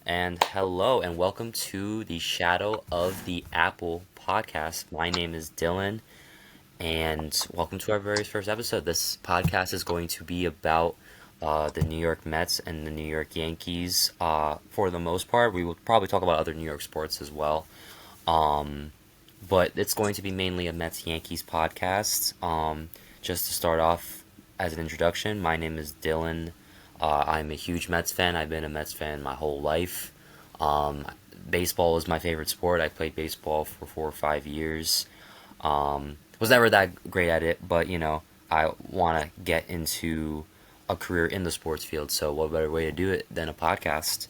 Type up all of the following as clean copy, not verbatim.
And hello, and welcome to the Shadow of the Apple podcast. My name is Dylan, and welcome to our very first episode. This podcast is going to be about the New York Mets and the New York Yankees. For the most part, we will probably talk about other New York sports as well. Um, but it's going to be mainly a Mets Yankees podcast. Just to start off, as an introduction, my name is Dylan. I'm a huge Mets fan. I've been a Mets fan my whole life. Um, Baseball is my favorite sport. I played baseball for 4 or 5 years. Was never that great at it, but I want to get into a career in the sports field. So, what better way to do it than a podcast?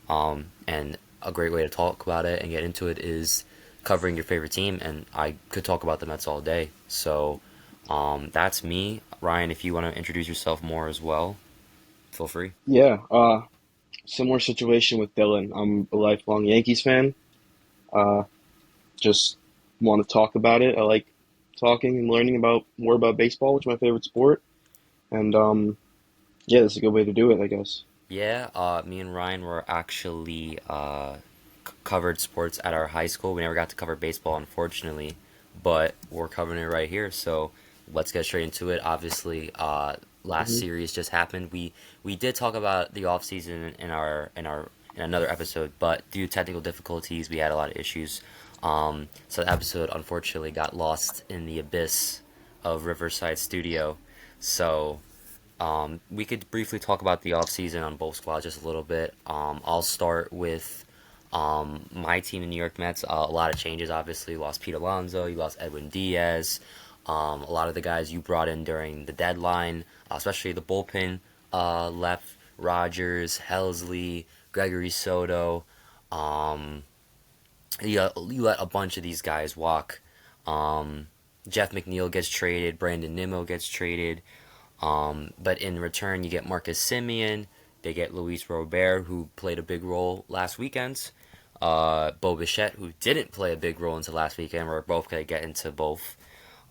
And a great way to talk about it and get into it is covering your favorite team. And I could talk about the Mets all day. So, that's me. Ryan, if you want to introduce yourself more as well, feel free. Yeah, similar situation with Dylan. I'm a lifelong Yankees fan. Uh, just want to talk about it. I like talking and learning about more about baseball, which is my favorite sport. And yeah, this is a good way to do it, I guess. Yeah, me and Ryan were actually covered sports at our high school. We never got to cover baseball, unfortunately, but we're covering it right here. So let's get straight into it. Obviously, last hmm series just happened. We did talk about the off season in another episode, but due to technical difficulties, we had a lot of issues. So the episode unfortunately got lost in the abyss of Riverside Studio. So we could briefly talk about the offseason on both squads just a little bit. I'll start with my team, the New York Mets. A lot of changes, obviously. You lost Pete Alonso, you lost Edwin Diaz. A lot of the guys you brought in during the deadline, especially the bullpen, left. Rogers, Helsley, Gregory Soto. Um, you let a bunch of these guys walk. Jeff McNeil gets traded, Brandon Nimmo gets traded. But in return, you get Marcus Simeon. They get Luis Robert, who played a big role last weekend. Bo Bichette, who didn't play a big role until last weekend. We're both going to get into both.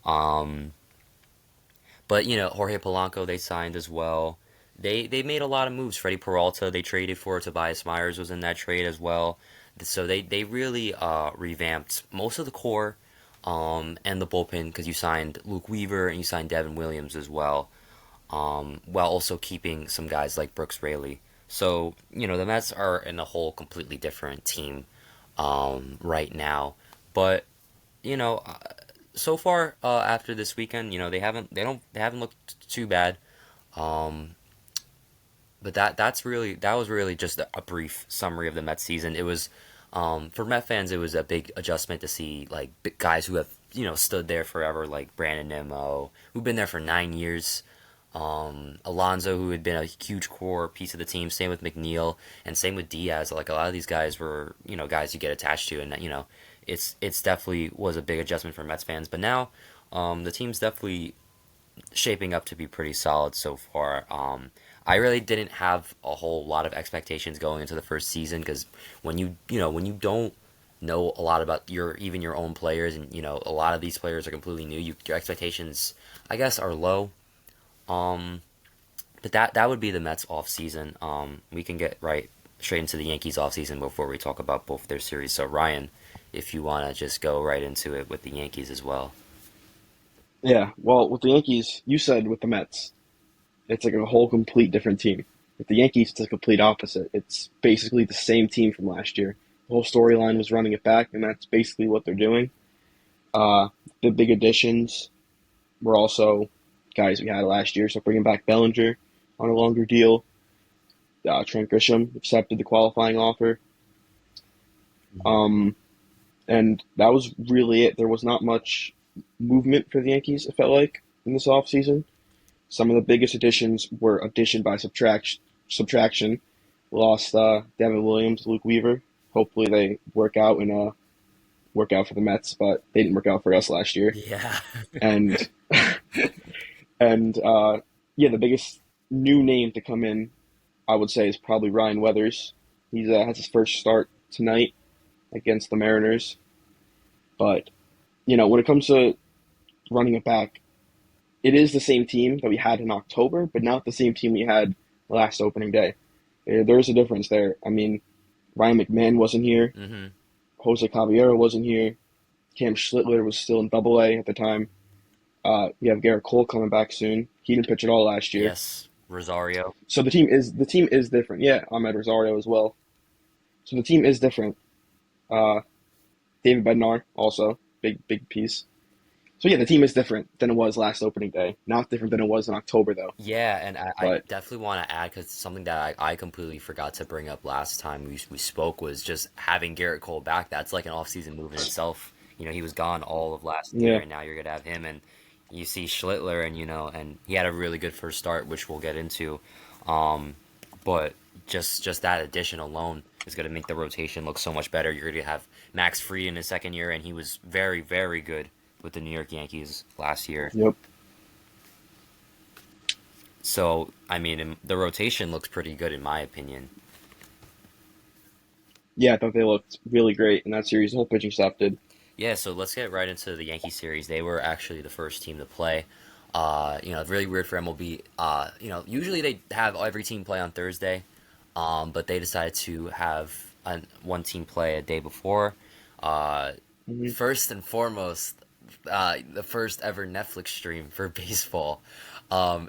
Um, but, Jorge Polanco, they signed as well. They made a lot of moves. Freddie Peralta, they traded for. Tobias Myers was in that trade as well. So they really revamped most of the core and the bullpen because you signed Luke Weaver and you signed Devin Williams as well, while also keeping some guys like Brooks Raley. So, the Mets are in a whole completely different team right now. But, you know, uh, so far after this weekend, they haven't looked too bad. Um, but that was really just a brief summary of the Mets season. It was for Met fans, it was a big adjustment to see like big guys who have stood there forever, like Brandon Nimmo, who've been there for 9 years. Alonso, who had been a huge core piece of the team. Same with McNeil, and same with Diaz. Like a lot of these guys were, guys you get attached to, and it's definitely was a big adjustment for Mets fans. But now, the team's definitely shaping up to be pretty solid so far. I really didn't have a whole lot of expectations going into the first season because when you don't know a lot about your own players, and a lot of these players are completely new, your expectations I guess are low. Um, but that would be the Mets off season. We can get right straight into the Yankees off season before we talk about both their series. So Ryan, if you want to just go right into it with the Yankees as well. Yeah, well, with the Yankees, you said with the Mets, it's like a whole complete different team. With the Yankees, it's a complete opposite. It's basically the same team from last year. The whole storyline was running it back, and that's basically what they're doing. Uh, the big additions were also guys we had last year, so bringing back Bellinger on a longer deal. Trent Grisham accepted the qualifying offer. Um, and that was really it. There was not much movement for the Yankees, it felt like, in this offseason. Some of the biggest additions were addition by subtraction. Lost Devin Williams, Luke Weaver. Hopefully they work out for the Mets, but they didn't work out for us last year. Yeah. And and yeah, the biggest new name to come in, I would say, is probably Ryan Weathers. He's has his first start tonight against the Mariners. But when it comes to running it back, it is the same team that we had in October, but not the same team we had last opening day. There's a difference there. I mean, Ryan McMahon wasn't here. Mm-hmm. Jose Caballero wasn't here. Cam Schlittler was still in Double A at the time. We have Garrett Cole coming back soon. He didn't pitch at all last year. Yes, Rosario. So the team is different. Yeah, Ahmed Rosario as well. So the team is different. Uh, David Bednar also big piece. So yeah, the team is different than it was last opening day. Not different than it was in October though. Yeah, and I But definitely want to add because something that I completely forgot to bring up last time we spoke was just having Garrett Cole back. That's like an off-season move in itself. He was gone all of last year, yeah, and now you're gonna have him, and you see Schlittler, and and he had a really good first start, which we'll get into. Um, but just that addition alone is gonna make the rotation look so much better. You're gonna have Max Fried in his second year, and he was very, very good with the New York Yankees last year. yep, So, I mean, the rotation looks pretty good in my opinion. yeah. I thought they looked really great in that series. The whole pitching staff did. Yeah, so let's get right into the Yankee series. They were actually the first team to play. Really weird for MLB. Usually they have every team play on Thursday, but they decided to have one team play a day before. Uh, Hmm. First and foremost, the first ever Netflix stream for baseball. And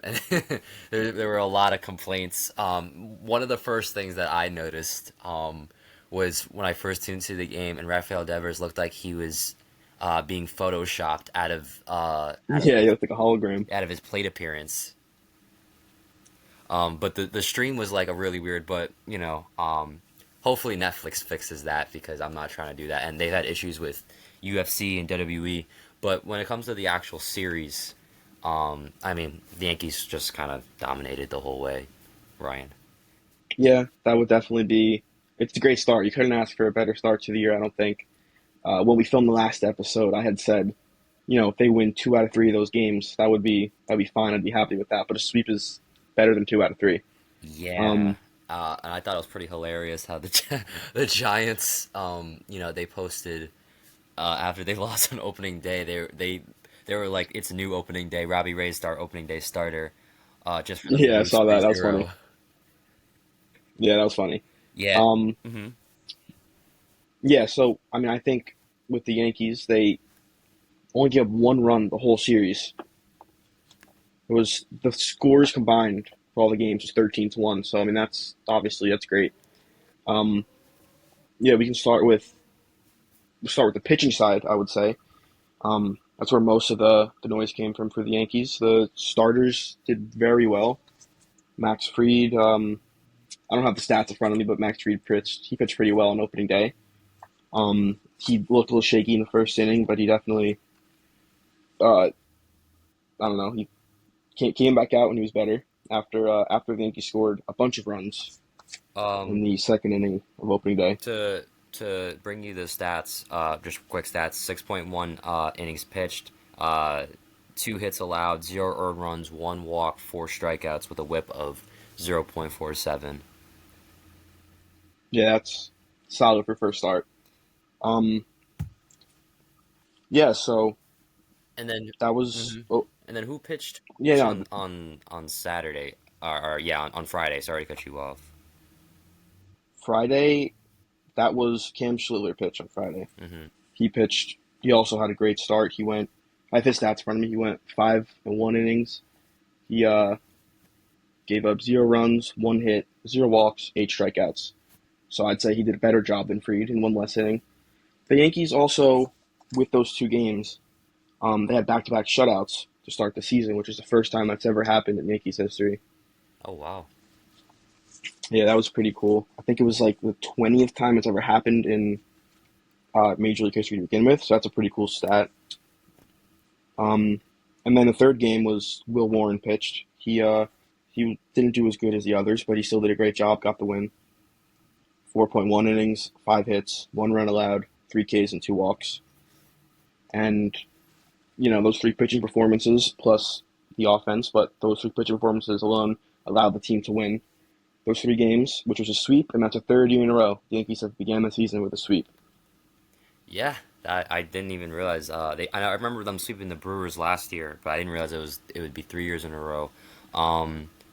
there were a lot of complaints. One of the first things that I noticed was when I first tuned to the game, and Rafael Devers looked like he was being photoshopped Yeah, he looked like a hologram. out of his plate appearance. But the stream was like a really weird, but hopefully Netflix fixes that because I'm not trying to do that. And they've had issues with UFC and WWE, but when it comes to the actual series, I mean the Yankees just kind of dominated the whole way. Ryan. Yeah, that would definitely be. It's a great start. You couldn't ask for a better start to the year, I don't think. When we filmed the last episode, I had said, if they win 2 out of 3 of those games, that'd be fine. I'd be happy with that. But a sweep is better than 2 out of 3. Yeah. Um, And I thought it was pretty hilarious how the the Giants, they posted after they lost on opening day. They were like, it's a new opening day. Robbie Ray's our opening day starter, just for them to yeah, I lose saw three that. That was funny. zero. Yeah, that was funny. Yeah. Um, Hmm. yeah, so I mean, I think with the Yankees, they only gave up 1 run the whole series. It was the scores combined for all the games was 13-1. So I mean, that's great. Um, yeah, we can start with the pitching side. I would say that's where most of the noise came from for the Yankees. The starters did very well. Max Fried. I don't have the stats in front of me, but Max Fried pitched. He pitched pretty well on opening day. He looked a little shaky in the first inning, but he definitely. I don't know. He came back out and he was better after the Yankees scored a bunch of runs Um, in the second inning of opening day. to bring you the stats, just quick stats: 6.1 innings pitched, 2 hits allowed, 0 earned runs, 1 walk, 4 strikeouts, with a WHIP of 0.47. Yeah, that's solid for first start. Um, yeah, so And then, that was. mhm. Oh, And then who yeah, pitched no, on Saturday, or yeah, on Friday. Sorry to cut you off. Friday. That was Cam Schlittler pitch on Friday. Hmm. He pitched. He also had a great start. He went. I have his stats in front of me. He went 5 and 1 innings. He gave up 0 runs, 1 hit, 0 walks, 8 strikeouts. So I'd say he did a better job than Fried in one less inning. The Yankees also, with those 2 games, they had back-to-back shutouts to start the season, which is the first time that's ever happened in Yankees history. Oh wow. Yeah, that was pretty cool. I think it was like the 20th time it's ever happened in Major League history to begin with, so that's a pretty cool stat. Um, and then the third game was Will Warren pitched. He didn't do as good as the others, but he still did a great job. Got the win. 4.1 innings, 5 hits, 1 run allowed, 3 Ks and 2 walks. And those 3 pitching performances plus the offense, but those 3 pitching performances alone allowed the team to win those 3 games, which was a sweep, and that's a third year in a row the Yankees have began the season with a sweep. Yeah, I didn't even realize I remember them sweeping the Brewers last year, but I didn't realize it would be 3 years in a row.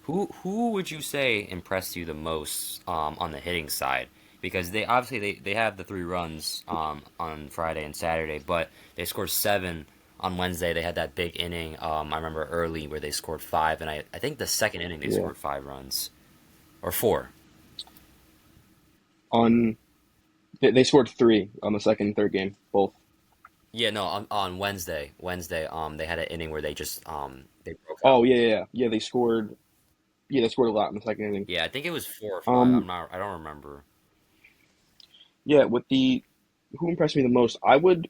Who would you say impressed you the most on the hitting side? because they obviously they have the 3 runs on Friday and Saturday, but they scored 7 on Wednesday. They had that big inning. I remember early where they scored 5, and I think the second inning they Yeah. scored 5 runs or 4. On they scored three on the second and third game, both. Yeah, no, on Wednesday, they had an inning where they broke Oh out. yeah, yeah, yeah. Yeah, they scored. Yeah, they scored a lot in the second inning. Yeah, I think it was 4 or 5. Um, I don't remember. yeah, with the who impressed me the most, I would.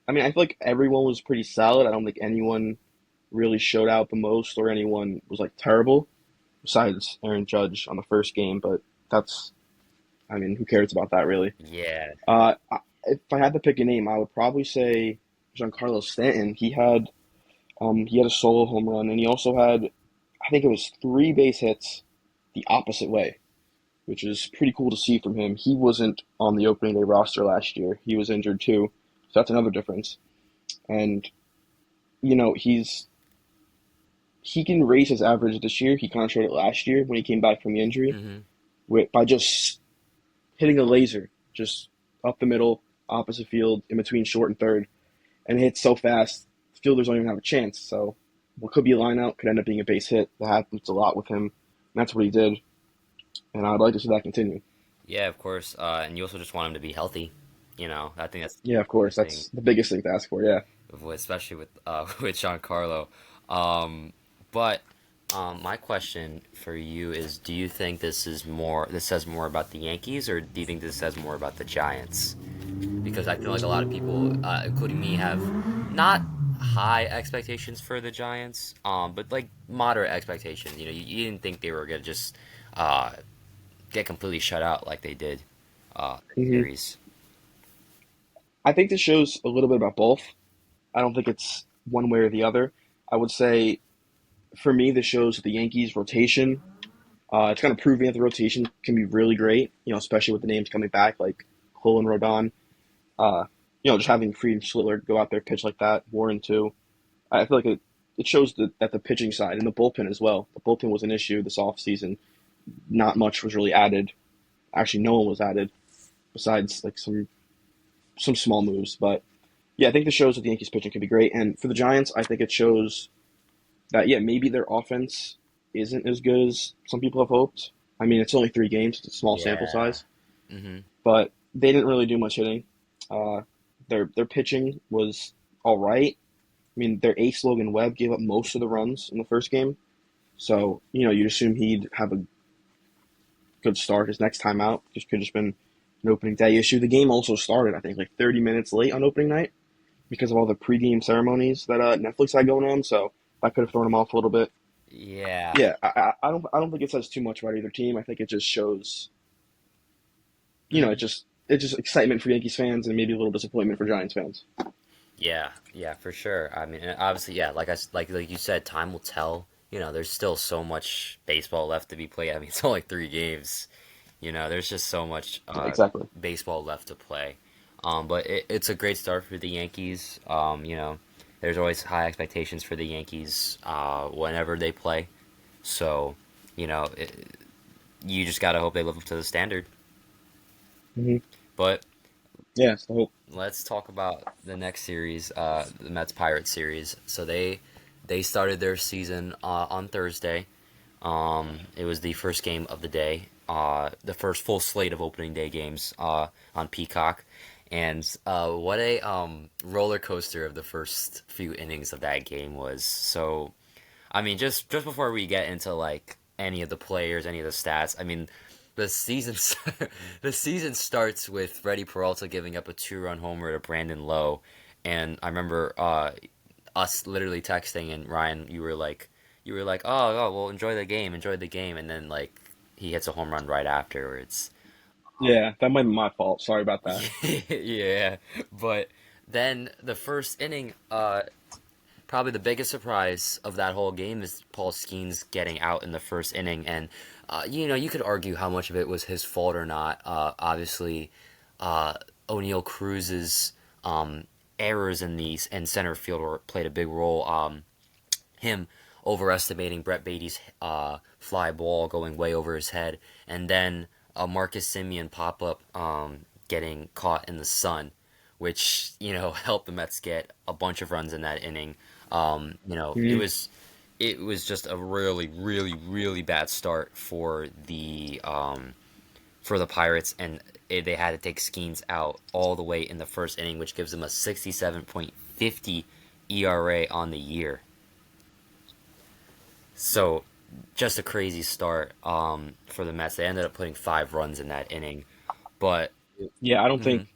I mean, I feel like everyone was pretty solid. I don't think anyone really showed out the most, or anyone was like terrible, besides Aaron Judge on the first game. But that's, I mean, who cares about that really? Yeah. If I had to pick a name, I would probably say Giancarlo Stanton. He had a solo home run, and he also had, I think it was three base hits the opposite way, which is pretty cool to see from him. He wasn't on the opening day roster last year. He was injured too, so that's another difference. And he can raise his average this year. He kind of showed it last year when he came back from the injury Hmm. by just hitting a laser, just up the middle, opposite field, in between short and third, and it hits so fast, fielders don't even have a chance. So what could be a line out could end up being a base hit. That happens a lot with him, and that's what he did. And I'd like to see that continue. Yeah, of course. And you also just want him to be healthy. I think that's Yeah, of the course, biggest thing, that's the biggest thing to ask for. Yeah. especially with with Giancarlo. Um, but my question for you is: do you think this says more about the Yankees, or do you think this says more about the Giants? Because I feel like a lot of people, including me, have not high expectations for the Giants, but like moderate expectations. You didn't think they were gonna just uh, get completely shut out like they did this hmm series. I think this shows a little bit about both. I don't think it's one way or the other. I would say for me, this shows the Yankees' rotation. It's kind of proving that the rotation can be really great. Especially with the names coming back like Cole and Rodon. Uh, just having Freed and Schlittler go out there pitch like that, Warren too. I feel like it shows that the pitching side and the bullpen as well. The bullpen was an issue this offseason. Not much was really added. Actually, no one was added besides like some small moves. But yeah, I think this shows that the Yankees pitching can be great. And for the Giants, I think it shows that yeah, maybe their offense isn't as good as some people have hoped. I mean, it's only 3 games; it's a small sample Yeah. size, Hmm. but they didn't really do much hitting. Uh, their pitching was all right. I mean, their ace Logan Webb gave up most of the runs in the first game, so you'd assume he'd have a good start his next time out. Just could have just been an opening day issue. The game also started, I think, like 30 minutes late on opening night because of all the pregame ceremonies that Netflix had going on. So that could have thrown him off a little bit. Yeah. Yeah, I don't think it says too much about either team. I think it just shows, Hmm. it's just excitement for Yankees fans and maybe a little disappointment for Giants fans. Yeah. Yeah, for sure. I mean, and obviously, yeah. Like you said, time will tell. There's still so much baseball left to be played. I mean, it's only 3 games. There's just so much Yeah, exactly. baseball left to play. But it's a great start for the Yankees. There's always high expectations for the Yankees whenever they play. So, you just gotta hope they live up to the standard. hmm But Yeah, so I hope. let's talk about the next series, the Mets Pirates series. So they started their season on Thursday. It was the first game of the day, the first full slate of opening day games on Peacock, and what a roller coaster of the first few innings of that game was. So, I mean, just before we get into like any of the players, any of the stats, I mean, the season the season starts with Freddie Peralta giving up a 2-run homer to Brandon Lowe, and I remember us literally texting, and Ryan, you were like, oh, well, enjoy the game, and then like he hits a home run right afterwards. Yeah, that might be my fault. Sorry about that. Yeah, but then the first inning, probably the biggest surprise of that whole game is Paul Skeens getting out in the first inning, and you could argue how much of it was his fault or not. Obviously, uh, O'Neill Cruz's errors in center field played a big role. Him overestimating Brett Beatty's fly ball going way over his head, and then a Marcus Simeon pop up getting caught in the sun, which helped the Mets get a bunch of runs in that inning. It Mhm. was just a really, really, really bad start for the Pirates, and they had to take Skeens out all the way in the first inning, which gives them a 67.50 ERA on the year. So just a crazy start for the Mets. They ended up putting 5 runs in that inning, but Yeah, I don't mhm. think.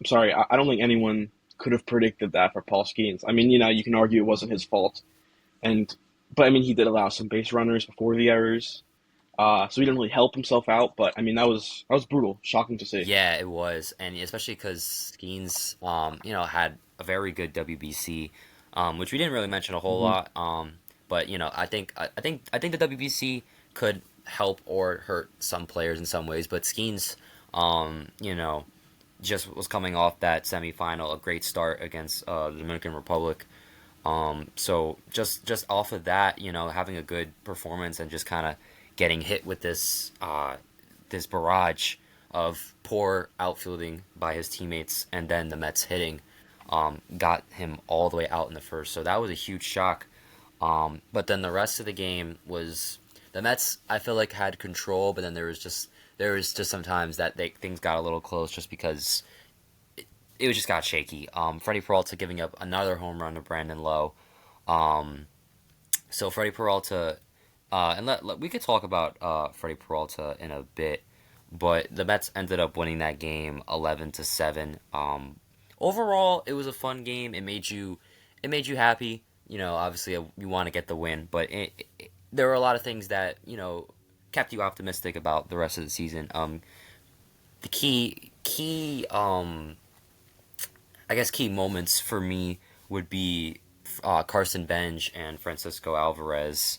I'm sorry. I don't think anyone could have predicted that for Paul Skeens. I mean, you can argue it wasn't his fault, and but I mean, he did allow some base runners before the errors, so he didn't really help himself out. But I mean, that was brutal, shocking to see. Yeah, it was, and especially because Skeens, had a very good WBC, which we didn't really mention a whole Hmm. lot. But I think the WBC could help or hurt some players in some ways. But Skeens, just was coming off that semifinal, a great start against the Dominican Republic. So just off of that, having a good performance and just kind of getting hit with this barrage of poor outfielding by his teammates, and then the Mets hitting, got him all the way out in the first. So that was a huge shock. But then the rest of the game was the Mets. I feel like had control, but then there was just sometimes that things got a little close just because it was just got shaky. Freddie Peralta giving up another home run to Brandon Lowe. Um, so Freddie Peralta, and we could talk about Freddie Peralta in a bit, but the Mets ended up winning that game 11-7. Overall, it was a fun game. It made you happy. Obviously you want to get the win, but there were a lot of things that kept you optimistic about the rest of the season. The key I guess key moments for me would be Carson Bench and Francisco Alvarez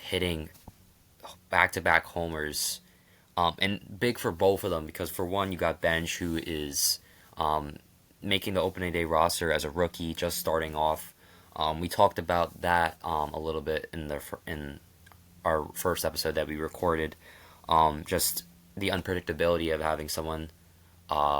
hitting back to back homers. And big for both of them because, for one, you got Bench, who is um, making the opening day roster as a rookie, just starting off. We talked about that a little bit in our first episode that we recorded. Just the unpredictability of having someone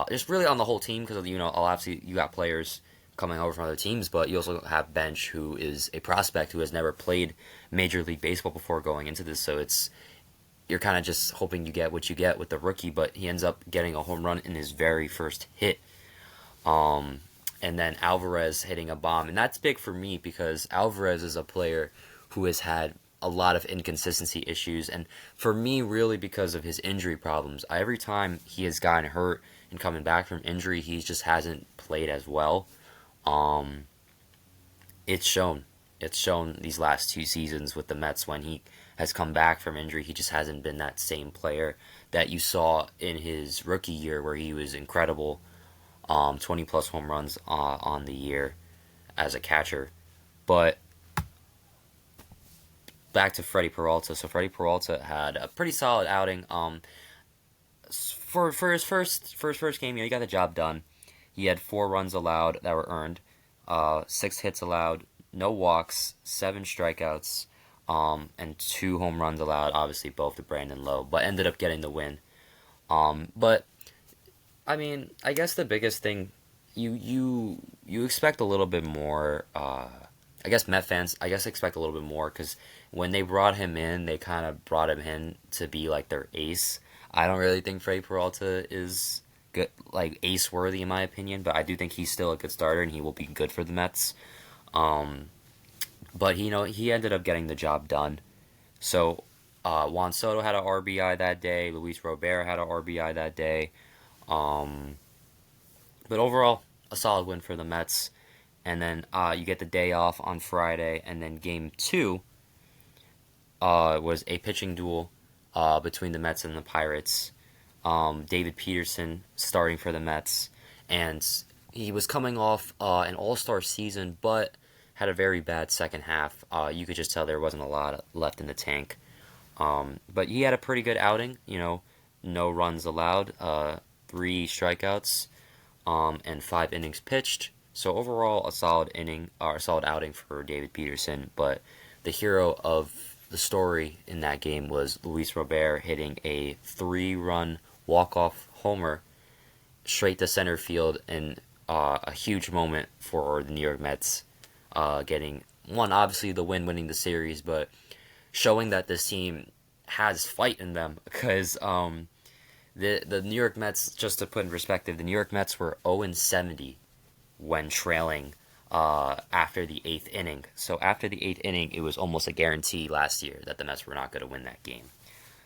just really on the whole team because obviously you got players coming over from other teams, but you also have Bench, who is a prospect who has never played Major League Baseball before going into this. So you're kind of just hoping you get what you get with the rookie, but he ends up getting a home run in his very first hit. Um, and then Alvarez hitting a bomb, and that's big for me because Alvarez is a player who has had a lot of inconsistency issues, and for me, really because of his injury problems. Every time he has gotten hurt and coming back from injury, he just hasn't played as well. Um, it's shown. It's shown these last 2 seasons with the Mets when he has come back from injury. He just hasn't been that same player that you saw in his rookie year, where he was incredible. 20 plus home runs on the year as a catcher. But back to Freddie Peralta. So Freddie Peralta had a pretty solid outing. For his first game, he got the job done. He had 4 runs allowed that were earned, 6 hits allowed, no walks, 7 strikeouts, and 2 home runs allowed. Obviously, both to Brandon Lowe, but ended up getting the win. But I mean, I guess the biggest thing you expect a little bit more. I guess Met fans, I guess, expect a little bit more because when they brought him in, they kind of brought him in to be like their ace. I don't really think Freddie Peralta is good, like ace worthy in my opinion, but I do think he's still a good starter and he will be good for the Mets. Um, but he ended up getting the job done. So Juan Soto had an RBI that day. Luis Robert had an RBI that day. Um, but overall, a solid win for the Mets. And then you get the day off on Friday, and then game two was a pitching duel between the Mets and the Pirates. David Peterson starting for the Mets, and he was coming off an All Star season, but had a very bad second half. You could just tell there wasn't a lot left in the tank. But he had a pretty good outing. No runs allowed, 3 strikeouts, and 5 innings pitched. So overall, a solid inning or a solid outing for David Peterson. But the hero of the story in that game was Luis Robert hitting a 3-run walk-off homer straight to center field in a huge moment for the New York Mets, getting one, obviously the win, winning the series, but showing that this team has fight in them because the New York Mets, just to put in perspective, the New York Mets were 0-70 when trailing after the eighth inning. So after the eighth inning, it was almost a guarantee last year that the Mets were not going to win that game.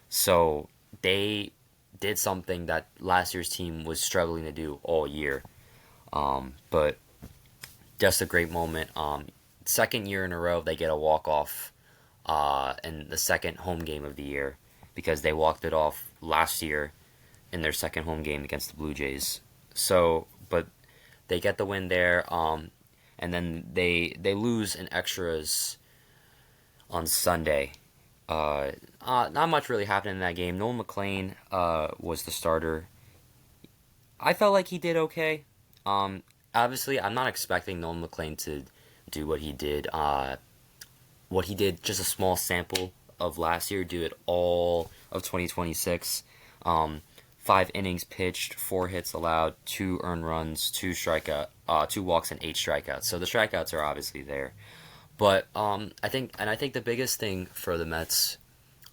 So they did something that last year's team was struggling to do all year. But just a great moment. Second year in a row, they get a walk off in the second home game of the year because they walked it off last year in their second home game against the Blue Jays. So, but they get the win there, and then they lose in extras on Sunday. Not much really happened in that game. Nolan McLean was the starter. I felt like he did okay. Um, Obviously, I'm not expecting Nolan McLean to do what he did. What he did, just a small sample of last year, do it all of 2026. Um, 5 innings pitched, 4 hits allowed, 2 earned runs, 2 walks, and 8 strikeouts. So the strikeouts are obviously there. But I think the biggest thing for the Mets,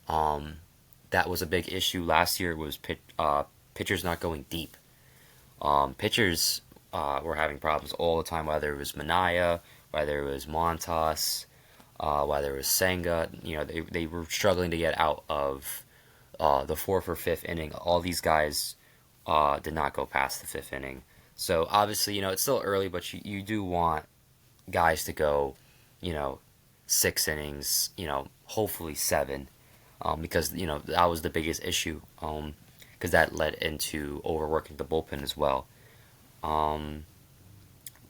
um, that was a big issue last year was pitchers not going deep. Pitchers were having problems all the time, whether it was Manaya, whether it was Montas, whether it was Senga. You know, they were struggling to get out of the fourth or fifth inning. All these guys did not go past the fifth inning. So obviously, it's still early, but you do want guys to go, you know, 6 innings, hopefully seven, because that was the biggest issue, because that led into overworking the bullpen as well. Um,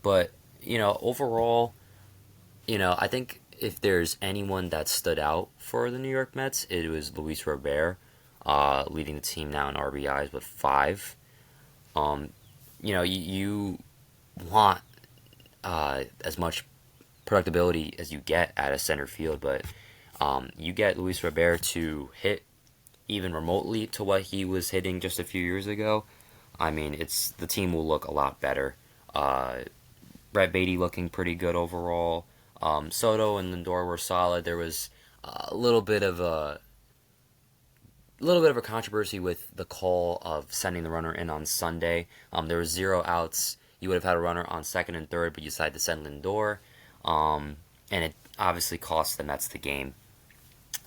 but overall, I think if there's anyone that stood out for the New York Mets, it was Luis Robert, leading the team now in RBIs with five. Um, you want as much productivity as you get at a center field, but you get Luis Robert to hit even remotely to what he was hitting just a few years ago. I mean, it's the team will look a lot better. Uh, Brett Beatty looking pretty good overall. Soto and Lindor were solid. There was a little bit of a controversy with the call of sending the runner in on Sunday. There was 0 outs. You would have had a runner on second and third, but you decided to send Lindor, and it obviously cost the Mets the game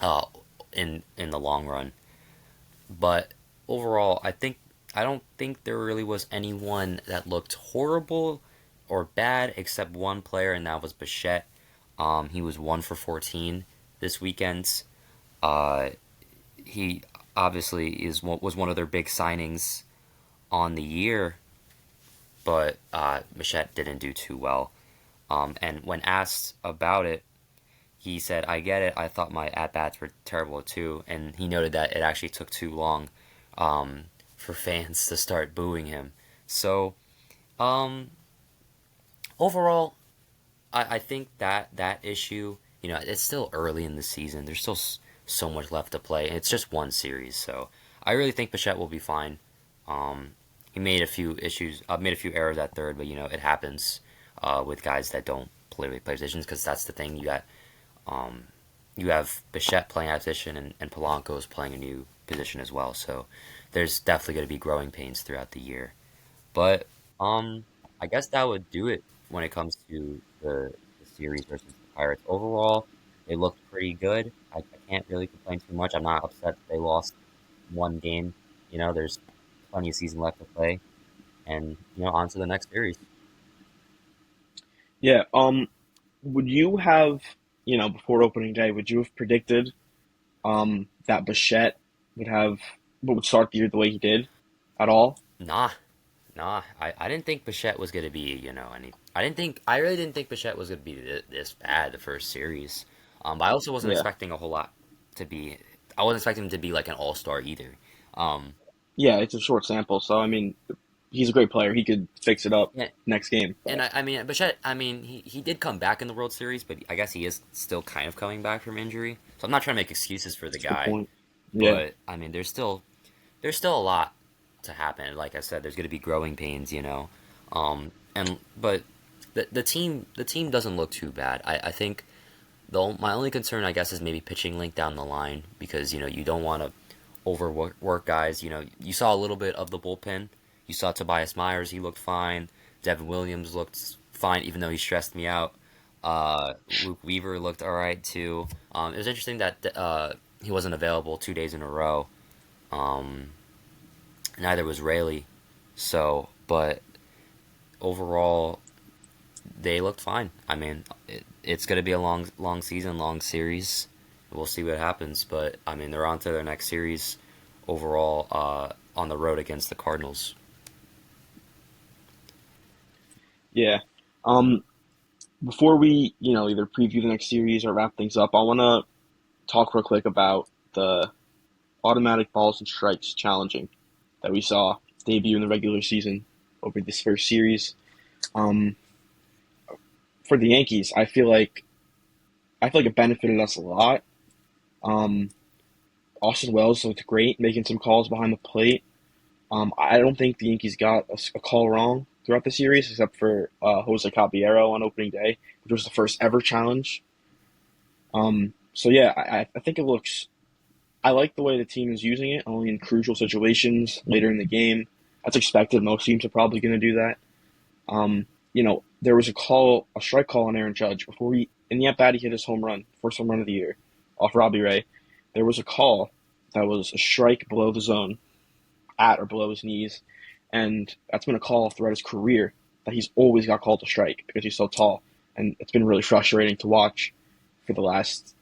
uh, in the long run. But overall, I don't think there really was anyone that looked horrible or bad except one player, and that was Bichette. He was 1 for 14 this weekend. Uh, he obviously was one of their big signings on the year, but Bichette didn't do too well. And when asked about it, he said, "I get it. I thought my at bats were terrible too." And he noted that it actually took too long for fans to start booing him. So um, overall, I think that issue, it's still early in the season. There's still so much left to play, and it's just one series. So I really think Bichette will be fine. Um, he made a few errors at third, but it happens with guys that don't play positions because that's the thing. Um, you have Bichette playing that position, and Polanco is playing a new position as well. So there's definitely going to be growing pains throughout the year. But um, I guess that would do it when it comes to the series versus the Pirates. Overall, they looked pretty good. I can't really complain too much. I'm not upset that they lost one game. There's plenty of season left to play, and on to the next series. Yeah. Would you have, before opening day, would you have predicted that Bichette would have would start the year the way he did at all? Nah, nah. I didn't think Bichette was gonna be I really didn't think Bichette was gonna be this bad the first series. But I also wasn't Yeah. expecting a whole lot to be. I wasn't expecting him to be like an all star either. Um, Yeah, it's a short sample, so I mean, he's a great player. He could fix it up Yeah, next game. and But I mean, Bichette, I mean, he did come back in the World Series, but I guess he is still kind of coming back from injury. So I'm not trying to make excuses for the that's a good guy, point. Yeah, but I mean, there's still a lot to happen. Like I said, there's going to be growing pains, and but the team doesn't look too bad. I think my only concern, I guess, is maybe pitching link down the line because you don't want to overwork guys. You saw a little bit of the bullpen. You saw Tobias Myers; he looked fine. Devin Williams looked fine, even though he stressed me out. Luke Weaver looked all right too. It was interesting that he wasn't available 2 days in a row. Um, Neither was Rayleigh. So, but overall, they looked fine. I mean, it's going to be a long season, long series. We'll see what happens, but I mean, they're on to their next series overall on the road against the Cardinals. yeah. Um, Before we either preview the next series or wrap things up, I want to talk real quick about the automatic balls and strikes challenging that we saw debut in the regular season over this first series. Um, for the Yankees, I feel like it benefited us a lot. Um, Austin Wells looked great, making some calls behind the plate. I don't think the Yankees got a call wrong throughout the series, except for Jose Caballero on opening day, which was the first ever challenge. So yeah, I think it looks. I like the way the team is using it, only in crucial situations later in the game. That's expected. Most teams are probably going to do that. There was a strike call on Aaron Judge before in the at bat, he hit his home run, first home run of the year, off Robbie Ray. There was a call that was a strike below the zone, at or below his knees, and that's been a call throughout his career that he's always got called a strike because he's so tall, and it's been really frustrating to watch for the last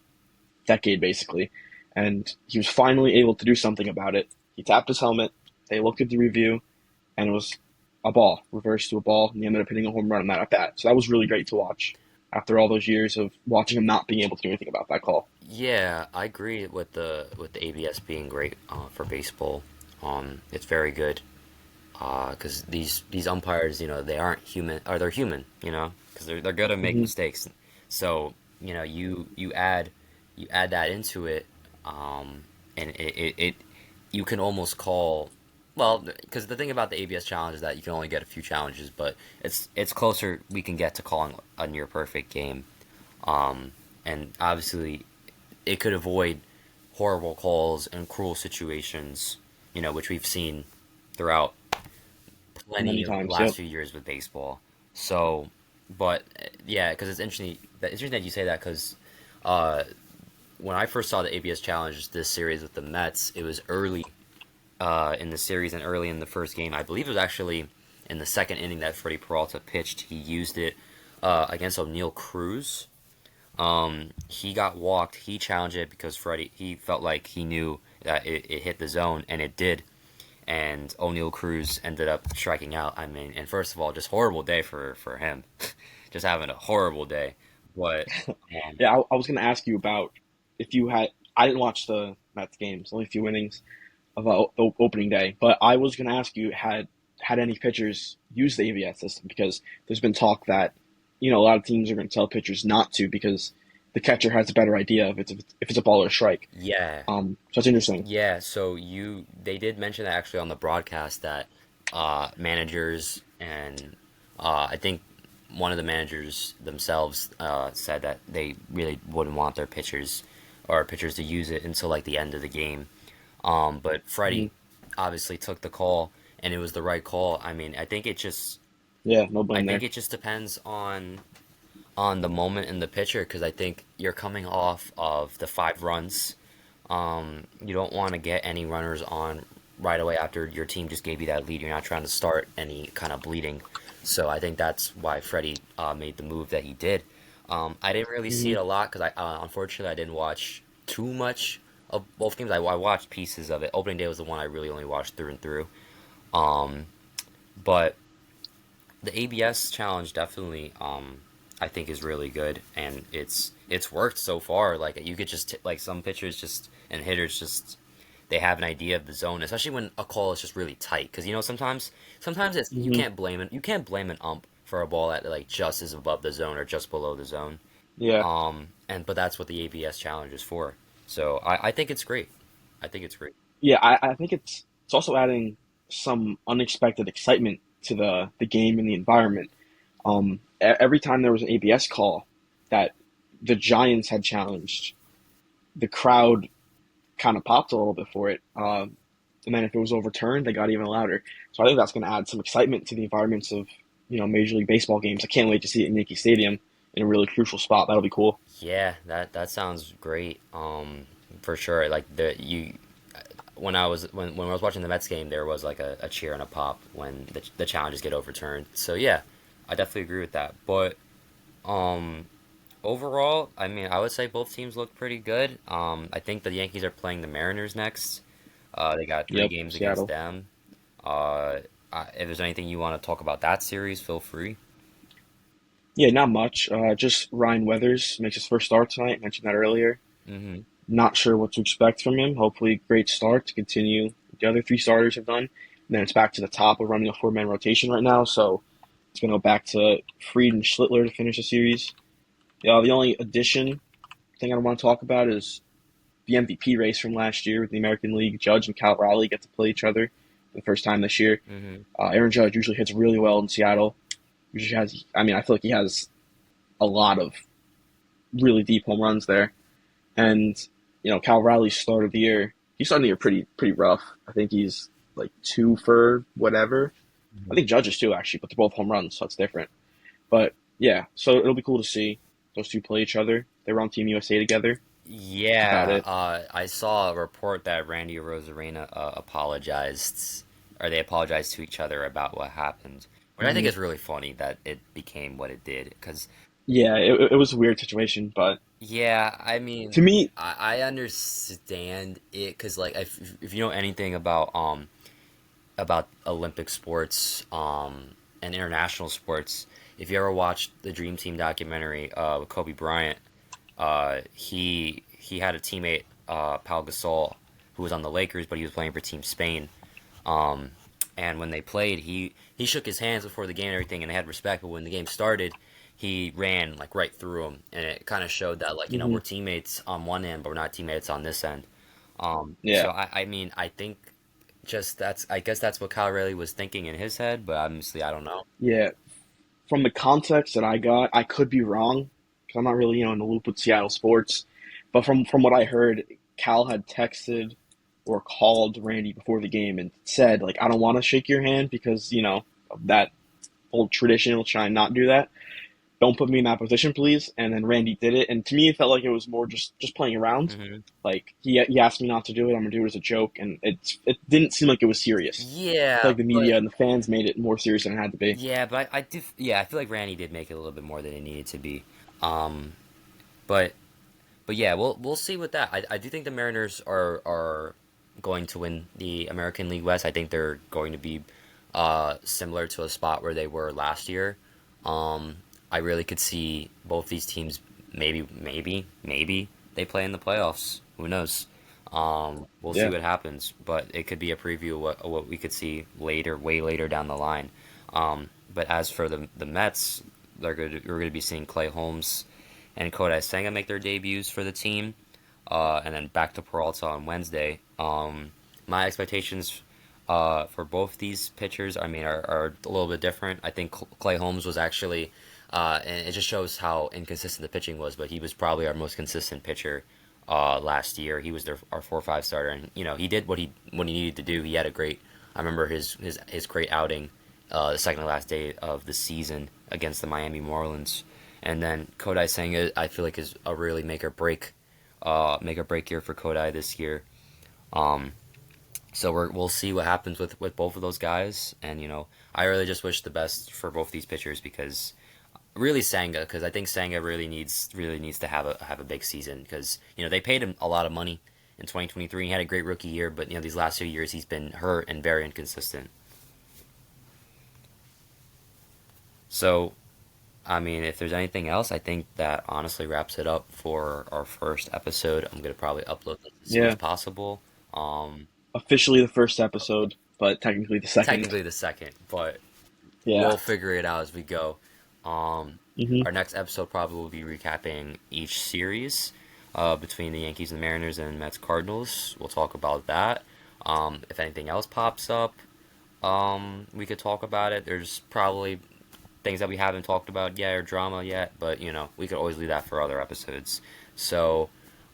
decade basically. And he was finally able to do something about it. He tapped his helmet. They looked at the review, and it was a ball, reversed to a ball, and he ended up hitting a home run on that at bat. So that was really great to watch after all those years of watching him not being able to do anything about that call. Yeah, I agree with the ABS being great for baseball. It's very good because these umpires, they aren't human, or they're human, because they're gonna make Hmm. mistakes. So you add that into it, and it you can almost call. Well, because the thing about the ABS challenge is that you can only get a few challenges, but it's closer we can get to calling a near perfect game. And obviously, it could avoid horrible calls and cruel situations, which we've seen throughout plenty Many of the times, last yep. few years with baseball. So, but yeah, because it's interesting. Interesting that you say that because uh, when I first saw the ABS challenge this series with the Mets, it was early in the series and early in the first game. I believe it was actually in the second inning that Freddie Peralta pitched. He used it against O'Neill Cruz. He got walked. He challenged it because he felt like he knew that it hit the zone, and it did. And O'Neill Cruz ended up striking out. I mean, and first of all, just horrible day for him, just having a horrible day. But um, Yeah, I was going to ask you about if you had. I didn't watch the Mets games, only a few innings of opening day, but I was going to ask you had any pitchers used the ABS system because there's been talk that a lot of teams are going to tell pitchers not to because the catcher has a better idea if it's a ball or a strike. yeah, So it's interesting. yeah. So they did mention that actually on the broadcast that managers and I think one of the managers themselves said that they really wouldn't want their pitchers to use it until like the end of the game. But Hmm. Freddie obviously took the call, and it was the right call. I mean, Yeah, no I blame think there. it just depends on the moment in the pitcher because I think you're coming off of the 5 runs. You don't want to get any runners on right away after your team just gave you that lead. You're not trying to start any kind of bleeding. So I think that's why Freddie made the move that he did. I didn't really see Hmm. it a lot because unfortunately I didn't watch too much of both games. I watched pieces of it. Opening day was the one I really only watched through and through. Um, but the ABS challenge definitely, I think is really good, and it's worked so far. Like you could just like some pitchers just and hitters just they have an idea of the zone, especially when a call is just really tight. Because sometimes it's you Hmm. can't blame it. You can't blame an ump for a ball that like just is above the zone or just below the zone. Yeah, And but that's what the ABS challenge is for. So I think it's great. I think it's great. yeah. I think it's also adding some unexpected excitement to the game and the environment. Every time there was an ABS call that the Giants had challenged, the crowd kind of popped a little bit for it. And then if it was overturned, they got even louder. So I think that's going to add some excitement to the environments of Major League Baseball games. I can't wait to see it in Yankee Stadium in a really crucial spot. That'll be cool. Yeah, that sounds great. For sure. Like the you when I was watching the Mets game, there was like a cheer and a pop when the challenges get overturned. So yeah, I definitely agree with that. But um, overall, I mean, I would say both teams look pretty good. I think the Yankees are playing the Mariners next. They got three Yep, games against Seattle. them. If there's anything you want to talk about that series, feel free. Yeah, not much. Just Ryan Weathers makes his first start tonight. Mentioned that earlier. Hmm. Not sure what to expect from him. Hopefully, great start to continue what the other three starters have done. And then it's back to the top. We're running a four-man rotation right now, so it's going to go back to Fried and Schlittler to finish the series. Yeah, the only addition thing I want to talk about is the MVP race from last year with the American League. Judge and Cal Raleigh get to play each other for the first time this year. Hmm. Aaron Judge usually hits really well in Seattle. Usually has, I mean, I feel like he has a lot of really deep home runs there. And Cal Riley's start of the year, he started the year pretty rough. I think he's like two for whatever. I think Judge is too actually, but they're both home runs, so that's different. But yeah, so it'll be cool to see those two play each other. They were on Team USA together. That's about Yeah, it. I saw a report that Randy Rosarena apologized, or they apologized to each other about what happened. But I think Hmm. it's really funny that it became what it did. Because, Yeah, it was a weird situation, but yeah, I mean, to me, I understand it. Because, like, if you know anything about Olympic sports and international sports, if you ever watched the Dream Team documentary with Kobe Bryant, he had a teammate, Pau Gasol, who was on the Lakers, but he was playing for Team Spain. Um, and when they played, he shook his hands before the game and everything, and they had respect. But when the game started, he ran like right through him, and it kind of showed that like hmm we're teammates on one end, but we're not teammates on this end. So yeah, I mean I think just that's I guess that's what Kyle Rayleigh was thinking in his head, but obviously I don't know. yeah. From the context that I got, I could be wrong because I'm not really in the loop with Seattle sports. But from what I heard, Cal had texted or called Randy before the game and said like, I don't want to shake your hand because of that old tradition. He'll try and not do that. Don't put me in that position, please. And then Randy did it, and to me, it felt like it was more just playing around. Hmm. Like he asked me not to do it. I'm gonna do it as a joke, and it didn't seem like it was serious. I feel Yeah, like the but media and the fans made it more serious than it had to be. yeah, but I do. Yeah, I feel like Randy did make it a little bit more than it needed to be. Um, but but yeah, we'll see with that. I do think the Mariners are going to win the American League West. I think they're going to be similar to a spot where they were last year. Um, I really could see both these teams maybe they play in the playoffs. Who knows? We'll see Yeah, what happens, but it could be a preview of what we could see later, way later down the line. But as for the Mets, we're going to be seeing Clay Holmes and Kodai Senga make their debuts for the team, and then back to Peralta on Wednesday. My expectations for both these pitchers, I mean, are a little bit different. I think Clay Holmes was actually, and it just shows how inconsistent the pitching was, but he was probably our most consistent pitcher last year. He was our 4-5 starter, and he did what he needed to do. He had a great. I remember his great outing, the second to last day of the season against the Miami Marlins, and then Kodai Senga, I feel like is a really make or break year for Kodai this year. Um, so we'll see what happens with both of those guys, and I really just wish the best for both these pitchers because really Sanga, because I think Sanga really needs to have a big season because they paid him a lot of money in 2023. He had a great rookie year, but these last 2 years he's been hurt and very inconsistent. So I mean, if there's anything else, I think that honestly wraps it up for our first episode. I'm gonna probably upload this as soon as yeah. possible. officially the first episode, but technically the second. Technically the second, but Yeah. we'll figure it out as we go. Um, Hmm. our next episode probably will be recapping each series between the Yankees and the Mariners and Mets Cardinals. We'll talk about that. If anything else pops up, we could talk about it. There's probably things that we haven't talked about yet or drama yet, but we could always leave that for other episodes. So,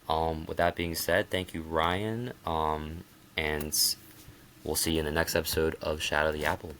with that being said, thank you, Ryan, and we'll see you in the next episode of Shadow the Apple.